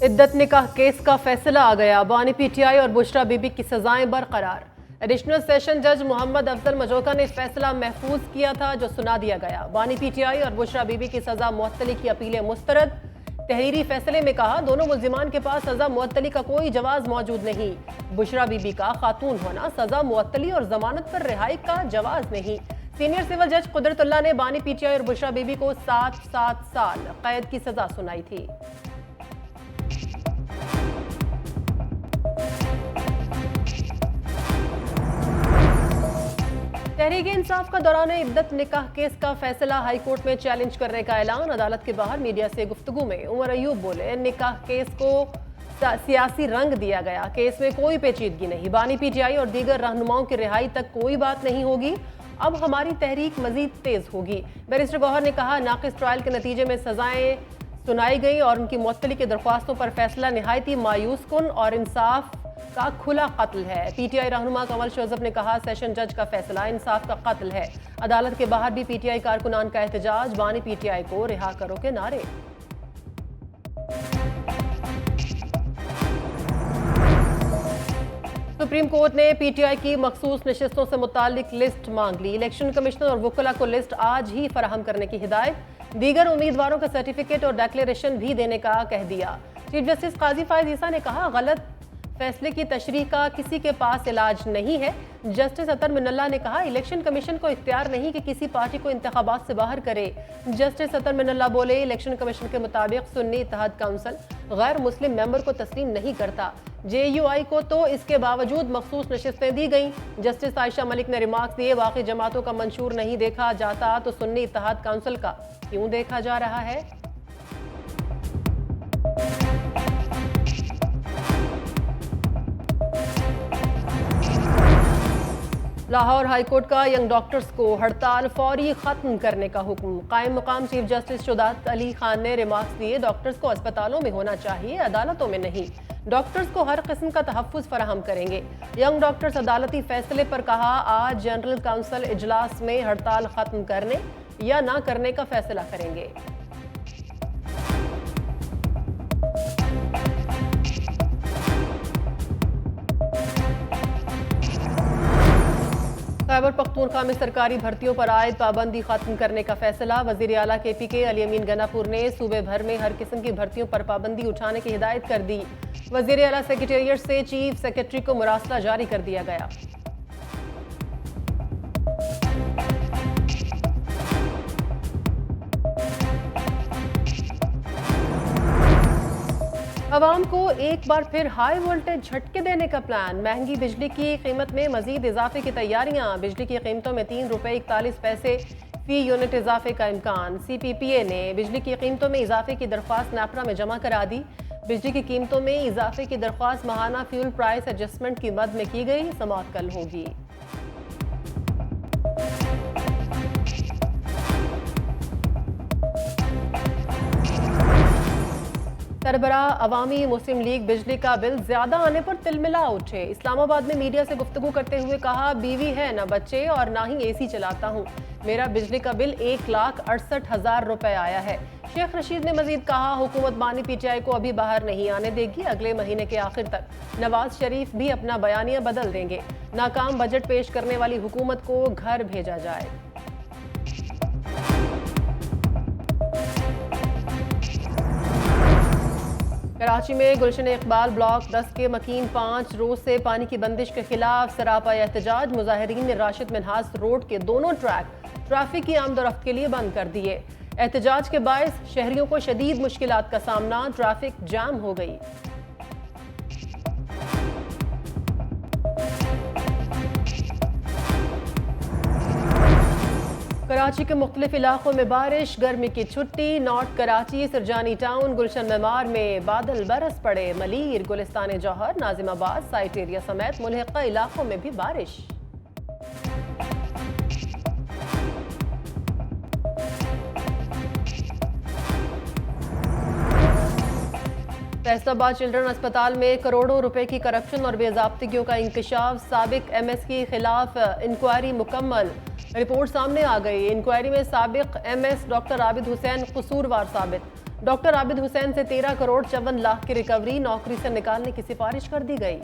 इद्दत निकाह केस का फैसला आ गया। बानी पीटीआई और बुशरा बीबी की सजाएं बरकरार। एडिशनल सेशन जज मोहम्मद अफजल मजोका ने फैसला महफूज किया था जो सुना दिया गया। बानी पीटीआई और बुशरा बीबी की सजा मुअत्तली की अपीलें मुस्तरद। तहरीरी फैसले में कहा दोनों मुल्जिमान के पास सजा मुअत्तली का कोई जवाज मौजूद नहीं। बुशरा बीबी का खातून होना सजा मुअत्तली और जमानत पर रिहाई का जवाज नहीं। सीनियर सिविल जज कुदरतुल्लाह ने बानी पीटीआई और बुशरा बीबी को 7 साल कैद की सजा सुनाई थी। तहरीक इंसाफ का दौरान इद्दत निकाह केस का फैसला हाईकोर्ट में चैलेंज करने का ऐलान। अदालत के बाहर मीडिया से गुफ्तगू में उमर अयूब बोले, निकाह केस को सियासी रंग दिया गया। केस में कोई पेचीदगी नहीं। बानी पीटीआई और दीगर रहनुमाओं की रिहाई तक कोई बात नहीं होगी। अब हमारी तहरीक मजीद तेज होगी। बैरिस्टर गौहर ने कहा, नाकिस ट्रायल के नतीजे में सजाएं सुनाई गई और उनकी मुअत्तली की दरख्वास्तों पर फैसला निहायती मायूस कुन और इंसाफ का खुला कत्ल है। पीटीआई रहनुमा कमल शोजब ने कहा, सेशन जज का फैसला इंसाफ का कत्ल है। अदालत के बाहर भी पीटीआई कारकुनान का एहतजाज। बानी पीटीआई को रिहा करो के नारे। सुप्रीम कोर्ट ने पीटीआई की मखसूस नशिस्तों से मुतालिक लिस्ट मांग ली। इलेक्शन कमिश्नर और वुकला को लिस्ट आज ही फराहम करने की हिदायत। दीगर उम्मीदवारों का सर्टिफिकेट और डिक्लेरेशन भी देने का कह दिया। चीफ जस्टिस काजी फायज ईसा ने कहा, गलत फैसले की तशरीह का किसी के पास इलाज नहीं है। जस्टिस अतर मिनल्ला ने कहा, इलेक्शन कमीशन को इख्तियार नहीं कि किसी पार्टी को इंतखाबात से बाहर करे। जस्टिस अतर मिनल्ला बोले, इलेक्शन कमीशन के मुताबिक सुन्नी इत्तेहाद काउंसिल गैर मुस्लिम मेंबर को तस्लीम नहीं करता। जेयूआई को तो इसके बावजूद मखसूस नशिस्तें दी गईं। जस्टिस आयशा मलिक ने रिमार्क्स दिए, वाकई जमातों का मंशूर नहीं देखा जाता तो सुन्नी इत्तेहाद काउंसिल का क्यों देखा जा रहा है। लाहौर हाईकोर्ट का यंग डॉक्टर्स को हड़ताल फौरी खत्म करने का हुक्म। कायम मुकाम चीफ जस्टिस शुजात अली खान ने रिमार्क्स दिए, डॉक्टर्स को अस्पतालों में होना चाहिए, अदालतों में नहीं। डॉक्टर्स को हर किस्म का तहफ़्फ़ुज़ फराहम करेंगे। यंग डॉक्टर्स अदालती फैसले पर कहा, आज जनरल काउंसिल इजलास में हड़ताल खत्म करने या ना करने का फैसला करेंगे। खैबर पख्तूनख्वा में सरकारी भर्तियों पर आयद पाबंदी खत्म करने का फैसला। वजीर आला KPK अली अमीन गनापुर ने सूबे भर में हर किस्म की भर्तियों पर पाबंदी उठाने की हिदायत कर दी। वजीर आला सेक्रेटेरिएट से चीफ सेक्रेटरी को मुरासला जारी कर दिया गया। अवाम को एक बार फिर हाई वोल्टेज झटके देने का प्लान। महंगी बिजली की कीमत में मजीद इजाफे की तैयारियां। बिजली की कीमतों में ₹3.41 फी यूनिट इजाफे का इम्कान। CPPA ने बिजली की कीमतों में इजाफे की दरख्वास्त नापरा में जमा करा दी। बिजली की कीमतों में इजाफे की दरख्वास्त माहाना फ्यूल प्राइस एडजस्टमेंट की मद में की गई। समाअत कल होगी। सरबरा अवामी मुस्लिम लीग बिजली का बिल ज्यादा आने पर तिलमिला उठे। इस्लामाबाद में मीडिया से गुफ्तगू करते हुए कहा, बीवी है न बच्चे और ना ही AC चलाता हूँ, मेरा बिजली का बिल 1,68,000 रुपए आया है। शेख रशीद ने मजीद कहा, हुकूमत बानी PTI को अभी बाहर नहीं आने देगी। अगले महीने के आखिर तक नवाज शरीफ भी अपना बयानिया बदल देंगे। नाकाम बजट पेश करने वाली हुकूमत को घर भेजा जाए। कराची में गुलशन इकबाल ब्लॉक 10 के मकीन 5 रोज से पानी की बंदिश के खिलाफ सरापा एहतजाज। मुजाहिरीन ने राशिद मिन्हास रोड के दोनों ट्रैक ट्रैफिक की आमदोरफ्त के लिए बंद कर दिए। एहतजाज के बायस शहरियों को शदीद मुश्किलात का सामना, ट्रैफिक जाम हो गई। कराची के मुख्तलिफ इलाकों में बारिश, गर्मी की छुट्टी। नॉर्थ कराची, सरजानी टाउन, गुलशन मेमार में बादल बरस पड़े। मलीर, गुलिस्तान जौहर, नाजिमाबाद, साइट एरिया समेत मुल्हिका इलाकों में भी बारिश। फैसलाबाद चिल्ड्रन अस्पताल में करोड़ों रुपए की करप्शन और बेज़ाब्तिगियों का इंकशाफ। साबिक MS के खिलाफ इंक्वायरी मुकम्मल, रिपोर्ट सामने आ गई। इंक्वायरी में साबिक MS डॉक्टर आबिद हुसैन कसूरवार साबित। डॉक्टर आबिद हुसैन से 13 करोड़ 54 लाख की रिकवरी, नौकरी से निकालने की सिफारिश कर दी गई।